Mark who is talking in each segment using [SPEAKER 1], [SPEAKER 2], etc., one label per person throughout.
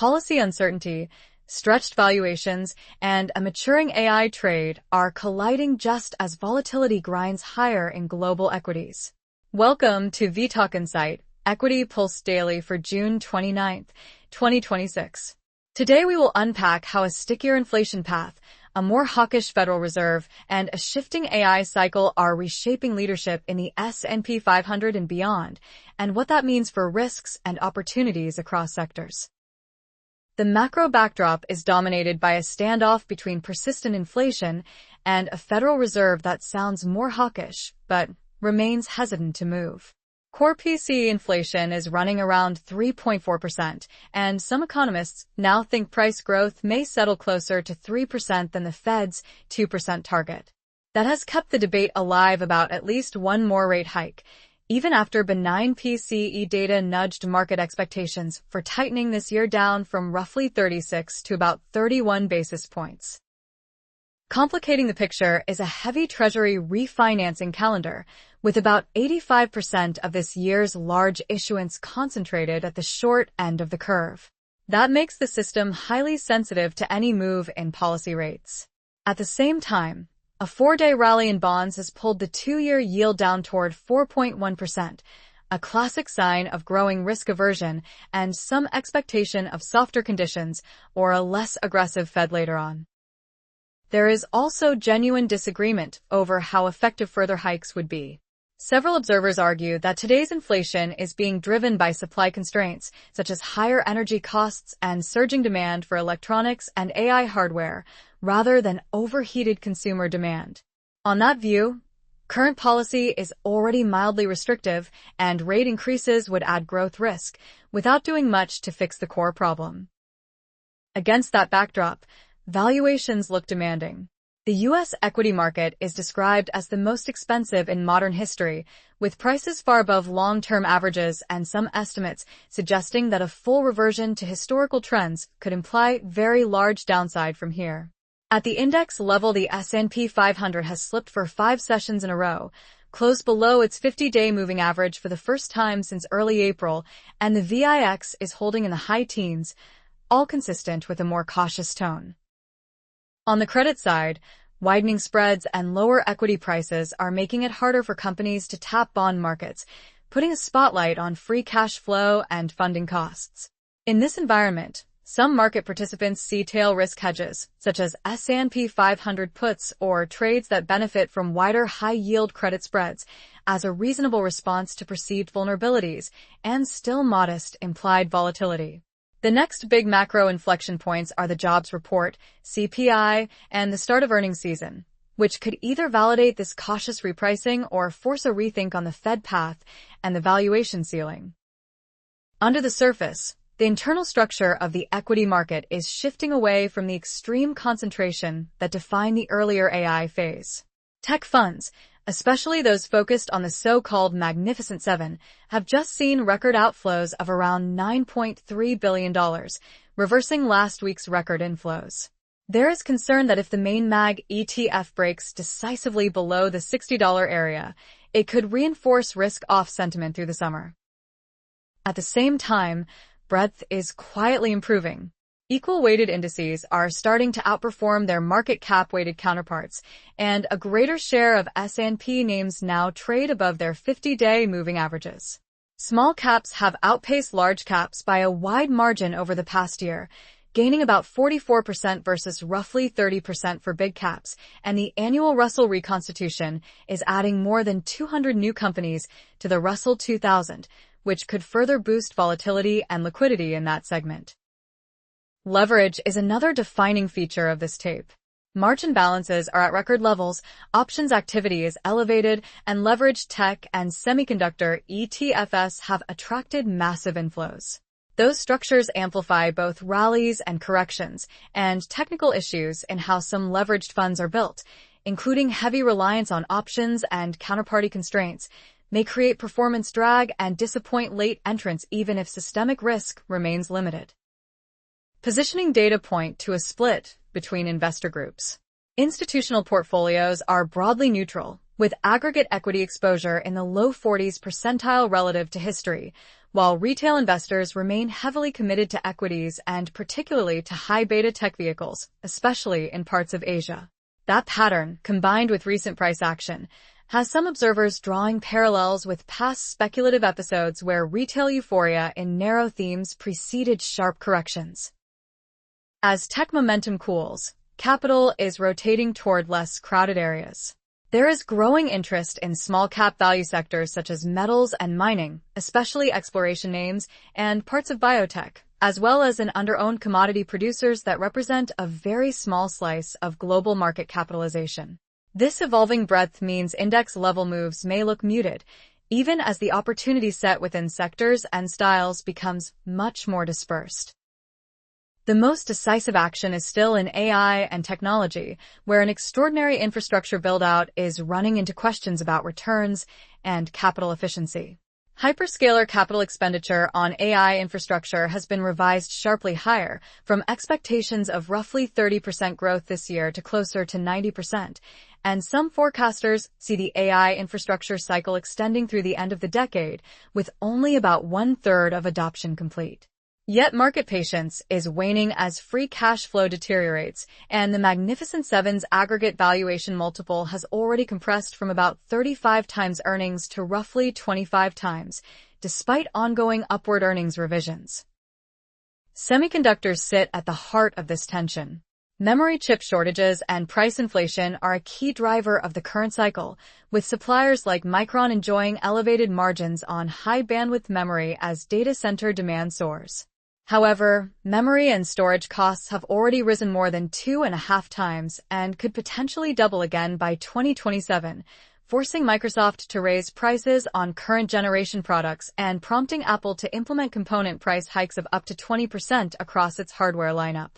[SPEAKER 1] Policy uncertainty, stretched valuations, and a maturing AI trade are colliding just as volatility grinds higher in global equities. Welcome to vTalkInsight, Equity Pulse Daily for June 29, 2026. Today we will unpack how a stickier inflation path, a more hawkish Federal Reserve, and a shifting AI cycle are reshaping leadership in the S&P 500 and beyond, and what that means for risks and opportunities across sectors. The macro backdrop is dominated by a standoff between persistent inflation and a Federal Reserve that sounds more hawkish, but remains hesitant to move. Core PCE inflation is running around 3.4%, and some economists now think price growth may settle closer to 3% than the Fed's 2% target. That has kept the debate alive about at least one more rate hike, even after benign PCE data nudged market expectations for tightening this year down from roughly 36 to about 31 basis points. Complicating the picture is a heavy Treasury refinancing calendar, with about 85% of this year's large issuance concentrated at the short end of the curve. That makes the system highly sensitive to any move in policy rates. At the same time, a 4-day rally in bonds has pulled the 2-year yield down toward 4.1%, a classic sign of growing risk aversion and some expectation of softer conditions or a less aggressive Fed later on. There is also genuine disagreement over how effective further hikes would be. Several observers argue that today's inflation is being driven by supply constraints, such as higher energy costs and surging demand for electronics and AI hardware, rather than overheated consumer demand. On that view, current policy is already mildly restrictive, and rate increases would add growth risk, without doing much to fix the core problem. Against that backdrop, valuations look demanding. The U.S. equity market is described as the most expensive in modern history, with prices far above long-term averages and some estimates suggesting that a full reversion to historical trends could imply very large downside from here. At the index level, the S&P 500 has slipped for 5 sessions in a row, closed below its 50-day moving average for the first time since early April, and the VIX is holding in the high teens, all consistent with a more cautious tone. On the credit side, widening spreads and lower equity prices are making it harder for companies to tap bond markets, putting a spotlight on free cash flow and funding costs. In this environment, some market participants see tail risk hedges, such as S&P 500 puts or trades that benefit from wider high-yield credit spreads, as a reasonable response to perceived vulnerabilities and still modest implied volatility. The next big macro inflection points are the jobs report, CPI, and the start of earnings season, which could either validate this cautious repricing or force a rethink on the Fed path and the valuation ceiling. Under the surface, the internal structure of the equity market is shifting away from the extreme concentration that defined the earlier AI phase. Tech funds, especially those focused on the so-called Magnificent Seven, have just seen record outflows of around $9.3 billion, reversing last week's record inflows. There is concern that if the main MAG ETF breaks decisively below the $60 area, it could reinforce risk-off sentiment through the summer. At the same time, breadth is quietly improving. Equal-weighted indices are starting to outperform their market cap-weighted counterparts, and a greater share of S&P names now trade above their 50-day moving averages. Small caps have outpaced large caps by a wide margin over the past year, gaining about 44% versus roughly 30% for big caps, and the annual Russell reconstitution is adding more than 200 new companies to the Russell 2000, which could further boost volatility and liquidity in that segment. Leverage is another defining feature of this tape. Margin balances are at record levels, options activity is elevated, and leveraged tech and semiconductor ETFs have attracted massive inflows. Those structures amplify both rallies and corrections, and technical issues in how some leveraged funds are built, including heavy reliance on options and counterparty constraints, may create performance drag and disappoint late entrants even if systemic risk remains limited. Positioning data point to a split between investor groups. Institutional portfolios are broadly neutral, with aggregate equity exposure in the low 40s percentile relative to history, while retail investors remain heavily committed to equities and particularly to high-beta tech vehicles, especially in parts of Asia. That pattern, combined with recent price action, has some observers drawing parallels with past speculative episodes where retail euphoria in narrow themes preceded sharp corrections. As tech momentum cools, capital is rotating toward less crowded areas. There is growing interest in small-cap value sectors such as metals and mining, especially exploration names, and parts of biotech, as well as in under-owned commodity producers that represent a very small slice of global market capitalization. This evolving breadth means index-level moves may look muted, even as the opportunity set within sectors and styles becomes much more dispersed. The most decisive action is still in AI and technology, where an extraordinary infrastructure build-out is running into questions about returns and capital efficiency. Hyperscaler capital expenditure on AI infrastructure has been revised sharply higher, from expectations of roughly 30% growth this year to closer to 90%, and some forecasters see the AI infrastructure cycle extending through the end of the decade, with only about one-third of adoption complete. Yet market patience is waning as free cash flow deteriorates, and the Magnificent Seven's aggregate valuation multiple has already compressed from about 35 times earnings to roughly 25 times, despite ongoing upward earnings revisions. Semiconductors sit at the heart of this tension. Memory chip shortages and price inflation are a key driver of the current cycle, with suppliers like Micron enjoying elevated margins on high-bandwidth memory as data center demand soars. However, memory and storage costs have already risen more than 2.5 times and could potentially double again by 2027, forcing Microsoft to raise prices on current generation products and prompting Apple to implement component price hikes of up to 20% across its hardware lineup.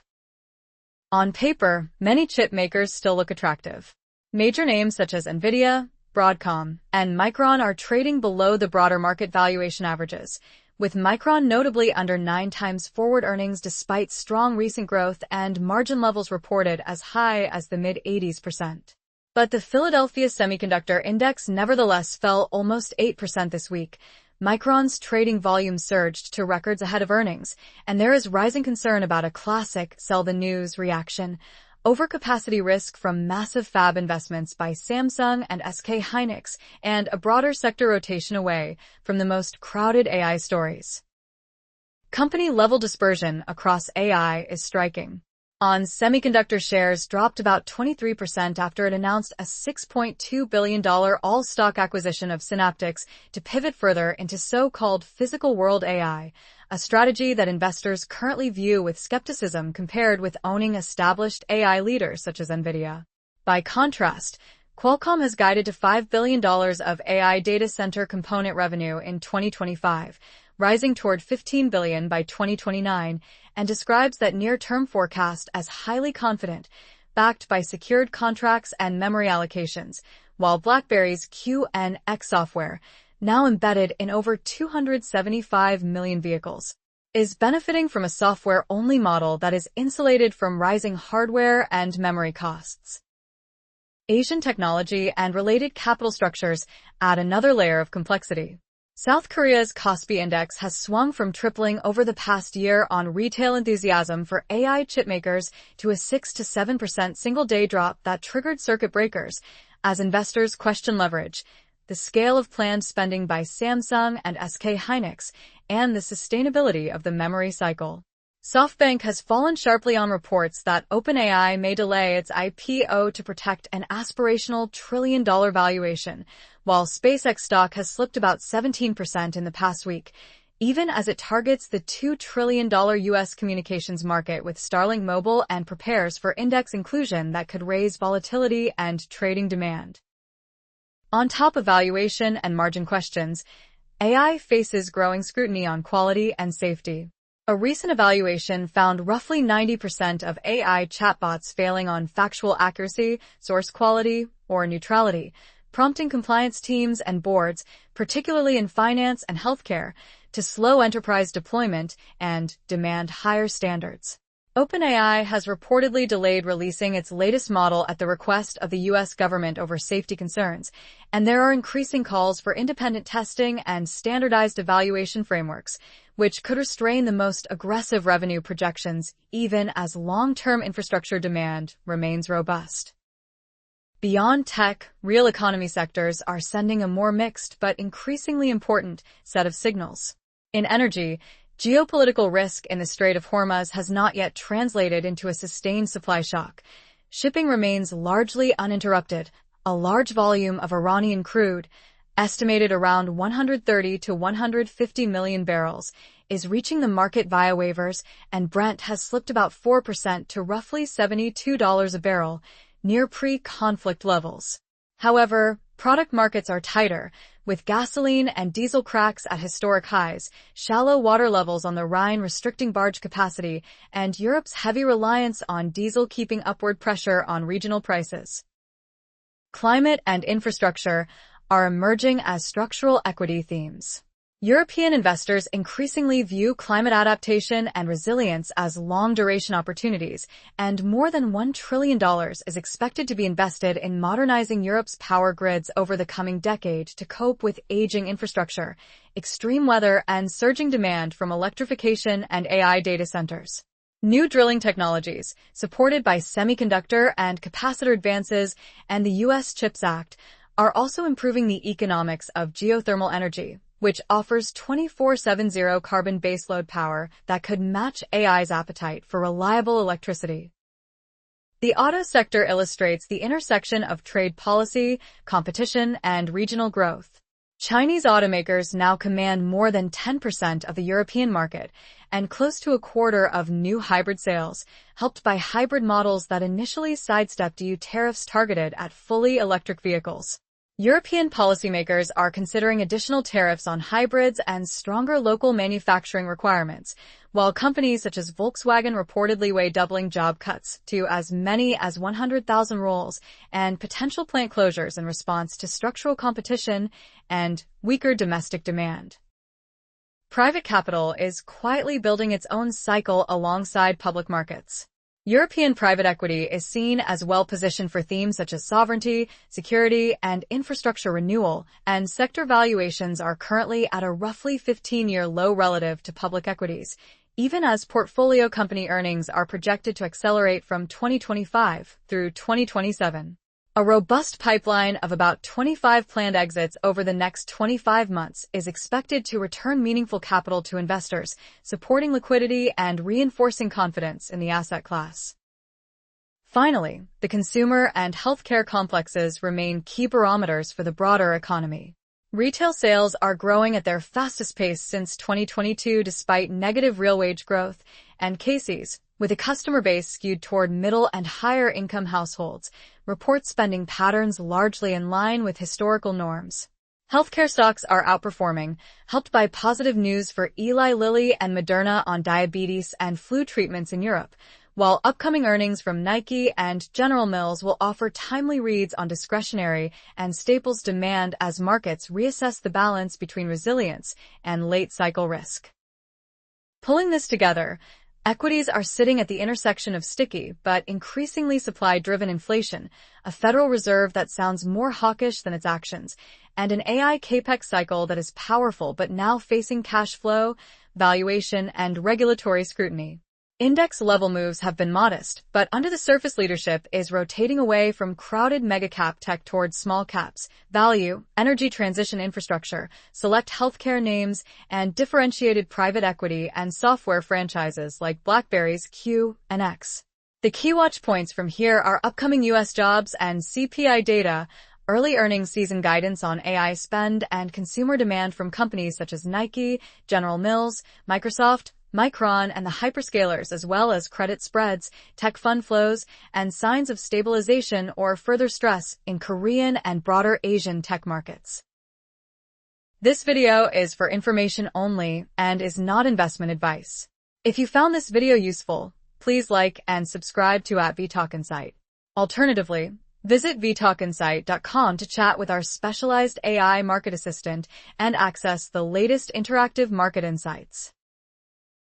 [SPEAKER 1] On paper, many chip makers still look attractive. Major names such as Nvidia, Broadcom, and Micron are trading below the broader market valuation averages, with Micron notably under 9 times forward earnings despite strong recent growth and margin levels reported as high as the mid-80s%. But the Philadelphia Semiconductor Index nevertheless fell almost 8% this week. Micron's trading volume surged to records ahead of earnings, and there is rising concern about a classic sell-the-news reaction, overcapacity risk from massive fab investments by Samsung and SK Hynix, and a broader sector rotation away from the most crowded AI stories. Company-level dispersion across AI is striking. Semiconductor shares dropped about 23% after it announced a $6.2 billion all-stock acquisition of Synaptics to pivot further into so-called physical world AI, a strategy that investors currently view with skepticism compared with owning established AI leaders such as Nvidia. By contrast, Qualcomm has guided to $5 billion of AI data center component revenue in 2025, rising toward $15 billion by 2029, and describes that near-term forecast as highly confident, backed by secured contracts and memory allocations, while BlackBerry's QNX software, now embedded in over 275 million vehicles, is benefiting from a software-only model that is insulated from rising hardware and memory costs. Asian technology and related capital structures add another layer of complexity. South Korea's Kospi index has swung from tripling over the past year on retail enthusiasm for AI chipmakers to a 6 to 7% single-day drop that triggered circuit breakers as investors question leverage, the scale of planned spending by Samsung and SK Hynix, and the sustainability of the memory cycle. SoftBank has fallen sharply on reports that OpenAI may delay its IPO to protect an aspirational trillion-dollar valuation, while SpaceX stock has slipped about 17% in the past week, even as it targets the $2 trillion U.S. communications market with Starlink Mobile and prepares for index inclusion that could raise volatility and trading demand. On top of valuation and margin questions, AI faces growing scrutiny on quality and safety. A recent evaluation found roughly 90% of AI chatbots failing on factual accuracy, source quality, or neutrality, prompting compliance teams and boards, particularly in finance and healthcare, to slow enterprise deployment and demand higher standards. OpenAI has reportedly delayed releasing its latest model at the request of the U.S. government over safety concerns, and there are increasing calls for independent testing and standardized evaluation frameworks, which could restrain the most aggressive revenue projections even as long-term infrastructure demand remains robust. Beyond tech, real economy sectors are sending a more mixed but increasingly important set of signals. In energy, geopolitical risk in the Strait of Hormuz has not yet translated into a sustained supply shock. Shipping remains largely uninterrupted. A large volume of Iranian crude, estimated around 130 to 150 million barrels, is reaching the market via waivers, and Brent has slipped about 4% to roughly $72 a barrel, near pre-conflict levels. However, product markets are tighter, with gasoline and diesel cracks at historic highs, shallow water levels on the Rhine restricting barge capacity, and Europe's heavy reliance on diesel keeping upward pressure on regional prices. Climate and infrastructure are emerging as structural equity themes. European investors increasingly view climate adaptation and resilience as long-duration opportunities, and more than $1 trillion is expected to be invested in modernizing Europe's power grids over the coming decade to cope with aging infrastructure, extreme weather, and surging demand from electrification and AI data centers. New drilling technologies, supported by semiconductor and capacitor advances and the U.S. CHIPS Act, are also improving the economics of geothermal energy, which offers 24/7 carbon baseload power that could match AI's appetite for reliable electricity. The auto sector illustrates the intersection of trade policy, competition, and regional growth. Chinese automakers now command more than 10% of the European market and close to a quarter of new hybrid sales, helped by hybrid models that initially sidestepped EU tariffs targeted at fully electric vehicles. European policymakers are considering additional tariffs on hybrids and stronger local manufacturing requirements, while companies such as Volkswagen reportedly weigh doubling job cuts to as many as 100,000 roles and potential plant closures in response to structural competition and weaker domestic demand. Private capital is quietly building its own cycle alongside public markets. European private equity is seen as well-positioned for themes such as sovereignty, security, and infrastructure renewal, and sector valuations are currently at a roughly 15-year low relative to public equities, even as portfolio company earnings are projected to accelerate from 2025 through 2027. A robust pipeline of about 25 planned exits over the next 25 months is expected to return meaningful capital to investors, supporting liquidity and reinforcing confidence in the asset class. Finally, the consumer and healthcare complexes remain key barometers for the broader economy. Retail sales are growing at their fastest pace since 2022 despite negative real wage growth, and Casey's, with a customer base skewed toward middle and higher income households, reports spending patterns largely in line with historical norms. Healthcare stocks are outperforming, helped by positive news for Eli Lilly and Moderna on diabetes and flu treatments in Europe, while upcoming earnings from Nike and General Mills will offer timely reads on discretionary and staples demand as markets reassess the balance between resilience and late-cycle risk. Pulling this together, equities are sitting at the intersection of sticky but increasingly supply-driven inflation, a Federal Reserve that sounds more hawkish than its actions, and an AI Capex cycle that is powerful but now facing cash flow, valuation, and regulatory scrutiny. Index-level moves have been modest, but under-the-surface leadership is rotating away from crowded mega-cap tech towards small caps, value, energy transition infrastructure, select healthcare names, and differentiated private equity and software franchises like BlackBerry's Q and X. The key watch points from here are upcoming U.S. jobs and CPI data, early earnings season guidance on AI spend, and consumer demand from companies such as Nike, General Mills, Microsoft, Micron, and the hyperscalers, as well as credit spreads, tech fund flows, and signs of stabilization or further stress in Korean and broader Asian tech markets. This video is for information only and is not investment advice. If you found this video useful, please like and subscribe to vTalkInsight. Alternatively, visit vTalkInsight.com to chat with our specialized AI market assistant and access the latest interactive market insights.